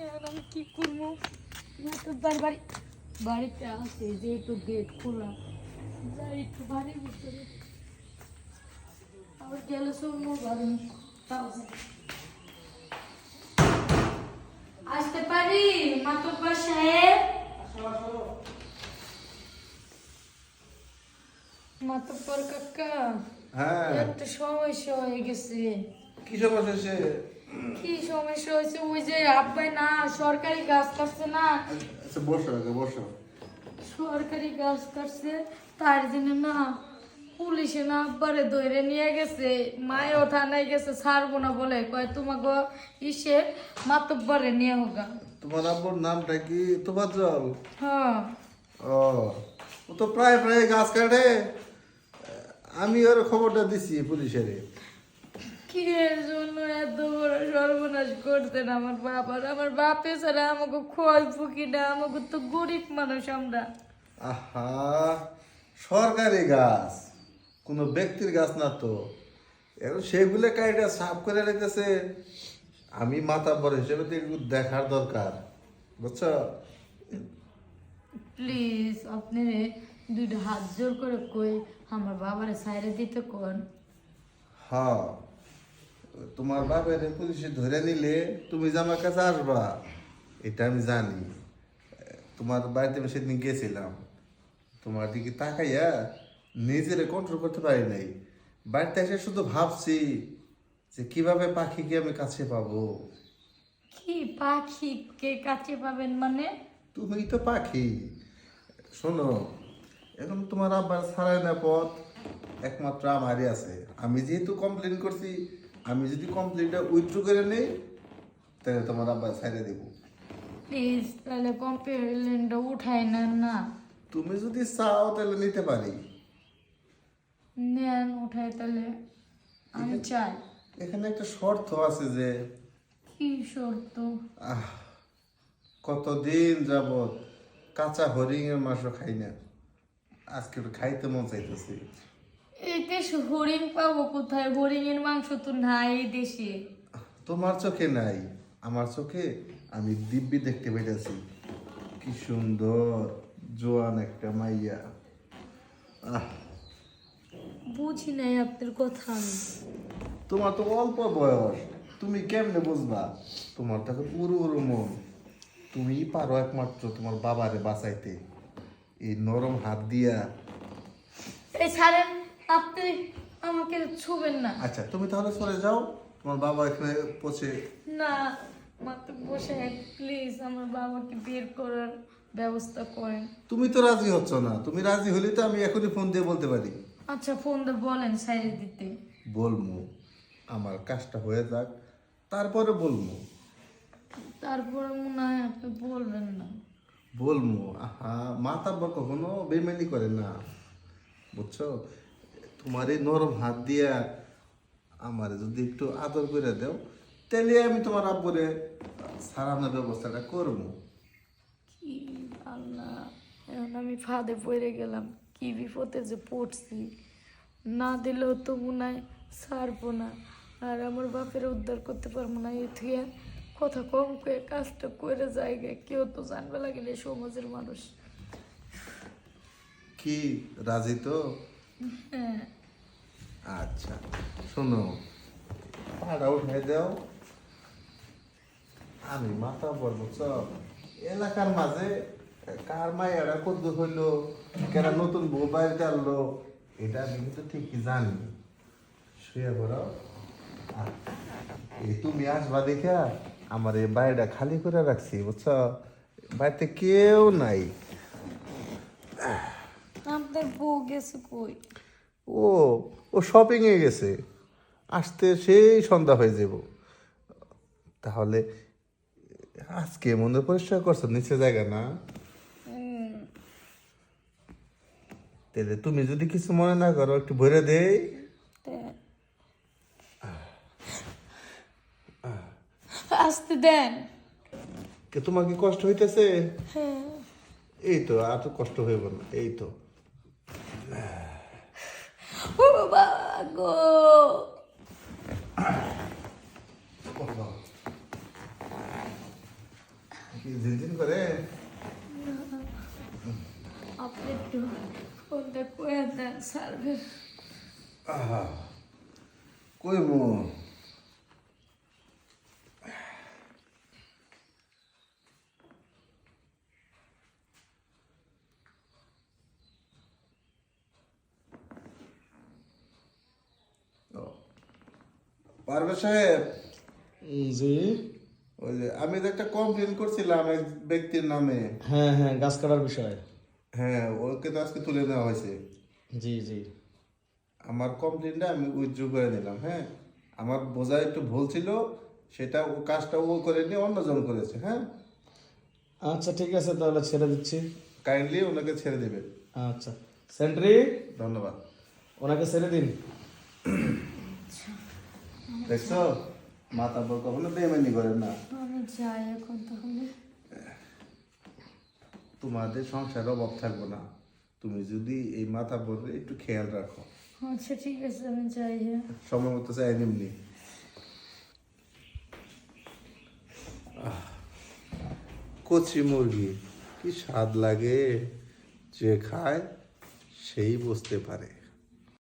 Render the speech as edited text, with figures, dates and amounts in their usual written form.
এখন আমি কি করবো? বাড়ি বাড়িতে আসে যেহেতু গেট খোলা, যাই একটু বাড়ির ভিতরে আবার গেলে শুনবো বাড়ি আসতে পারি। মাতব্বর সাহেব, মাতব্বর কাকা, হ্যাঁ, একটা সমস্যা হয়ে গেছে। কি সমস্যা সে? কি সমস্যা হয়েছে? ওই যে আব্বাই না সরকারি গাছ কাটছে না, আচ্ছা বসো আগে বসো। সরকারি গাছ কাটছে, তার জন্য না পুলিশে না আব্বারে ধরে নিয়ে গেছে। মায়েও থানায় গেছে, ছাড়বো না বলে কয় তোমাকে ইসে মাতব্বরে নিয়ে হোগা। তোমার আব্বুর নামটা কি? তোফাজ্জল? হ্যাঁ, ও, ও তো প্রায় প্রায় গাছ কাটে। আমি ওর খবরটা দিছি পুলিশের। কি এর জন্য এত বড় সর্বনাশ করতেন আমার বাবার? আমার বাপে ছাড়া আমাকে খোয়াই ফুকি না, আমাকে তো গরিব মানুষ আমরা। আহা, সরকারি গাছ, কোনো ব্যক্তির গাছ না তো। এখন সেগুলো কাইটা সাফ করে রেখেছে। আমি মাতাব্বর হিসেবে তো একটু দেখার দরকার, বুঝছো? প্লিজ আপনি দুইটা হাত জোর করে কই আমার বাবারে সাইরে দিতে কোন। হ্যাঁ, তোমার বাপের পুলিশে ধরে নিলে তুমি যে আমার কাছে আসবা এটা আমি জানি। তোমার বাড়িতে আমি সেদিন গেছিলাম, তোমার দিকে তাকাইয়া নিজেরে কন্ট্রোল করতে পারি নাই। বাড়িতে এসে শুধু ভাবছি যে কিভাবে পাখিকে আমি কাছে পাবো। কি পাখি কে কাছে পাবেন মানে? তুমি তো পাখি। শোনো, এখন তোমার আব্বার ছাড়াই না পথ একমাত্র আমারই আছে। আমি যেহেতু কমপ্লেন করছি, আমি যদি কমপ্লেনটা উইথড্র করে নেই তাহলে তোমার আব্বার ছাড়ে দেবো। প্লিজ তাহলে কমপ্লেনটা উঠাই নেন না। তুমি যদি চাও তাহলে নিতে পারি। নেন উঠাই তাহলে, আমি চাই। এখানে একটা শর্ত আছে যে কি শর্ত? আহ, কতদিন যাবত কাঁচা হরিণের মাংস খাই না, আজকে একটু খাইতে মন চাইতেছি। এই দেশে হরিণ পাবো কোথায়? হরিণের মাংস তো নাই এই দেশে। তোমার চোখে নাই, আমার চোখে আমি দিব্যি দেখতে পেয়েছি। কি সুন্দর জোয়ান একটা মাইয়া। আহ, বুঝি নাই আপনার কথা আমি। তোমার তো অল্প বয়স, তুমি কেমনে বুঝবা? তোমার তো পুরো পুরো মন। তুমিই পারো একমাত্র তোমার বাবারে বাঁচাইতে, এই নরম হাত দিয়া। এই ছাড়েন, আপনি আমাকে ছুবেন না। আচ্ছা তুমি তাহলে চলে যাও, তোমার বাবা এখানে পৌঁছে। না, মাত্র বসে প্লিজ আমার বাবাকে বের করার ব্যবস্থা করেন। তুমি তো রাজি হচ্ছ না, তুমি রাজি হলে তো আমি এখনই ফোন দিয়ে বলতে পারি। আচ্ছা ফোন দিয়ে বলেন সাইড দিতে। বলবো, আমার কাজটা হয়ে যাক তারপরে বলবো। তারপরে মনে হয় আপনি বলবেন না। বলবো, আহা, মাতাব্বা কখনো বেমানি করে না, বুঝছো? তোমার এই নরম হাত দিয়া আমার যদি একটু আদর করে দাও তাহলে আমি তোমার আব্বুরে সারানোর ব্যবস্থাটা করবো। কি আল্লাহ, এখন আমি ফাঁদে পড়ে গেলাম, কি বিপদে যে পড়ছি। না দিলেও তো মনে হয় ছাড়বো না, আর আমার বাপের উদ্ধার করতে পারবো না। এ থেকে কথা কম করে কাজটা করে জায়গায় কেউ তো জানবে লাগেনি সমাজের মানুষ। কি রাজি তো? হ্যাঁ, আচ্ছা শোনো, পাড়া উঠাই দাও, আমি মাথা বলবো। এলাকার মাঝে কার মায়েরা কদ্দ হইলো, কেন নতুন বউ বাড়িতে আনলো, এটা আমি কিন্তু ঠিকই জানি। শুয়ে পড়ো। আর এই তুমি আসবা দেখা আমার এই বাড়িটা খালি করে রাখছি, বুঝছো? বাড়িতে কেউ নাই। আপনার বউ গেছে কই? ও, ও শপিং এ গেছে, আসতে সেই সন্ধ্যা হয়ে যাব। তাহলে আজকে মনে পরিষ্কার করছো নিচে জায়গা না? তাহলে তুমি যদি কিছু মনে না করো একটু ভরে দেই। আসতে দেন। কে তোমার কি কষ্ট হইতেছে? হ্যাঁ, এই তো, আর তো কষ্ট হইব না, এই তো। ও বাবা গো। কি ঝিনঝিন করে? আপনি একটু ফোনটা করে দেন স্যারকে। আহা, কই মো? পারভেজ সাহেব, জি। ওই যে আমি তো একটা কমপ্লেন করছিলাম এক ব্যক্তির নামে। হ্যাঁ হ্যাঁ, গাছ কাটার বিষয়। হ্যাঁ, ওকে তো আজকে তুলে নেওয়া হয়েছে। জি জি। আমার কমপ্লেনটা আমি উইথড্র করে নিলাম। হ্যাঁ, আমার বোঝা একটু ভুল ছিল, সেটা ও কাজটা ও করেনি, অন্যজন করেছে। হ্যাঁ, আচ্ছা ঠিক আছে, তাহলে ছেড়ে দিচ্ছি। কাইন্ডলি ওনাকে ছেড়ে দেবেন। আচ্ছা সেন্ট্রি, ধন্যবাদ। ওনাকে ছেড়ে দিন। দেখছো, মাথা বল কখনো বেমানি করেন না। আমি যাই এখন তাহলে। তোমাদের সংসারে অভাব থাকবো না, তুমি যদি এই মাথা বললে একটু খেয়াল রাখো। আচ্ছা ঠিক আছে, আমি যাই। হ্যাঁ, সময় মতো চাই এমনি। কচি মুরগি কি স্বাদ লাগে, যে খায় সেই বুঝতে পারে।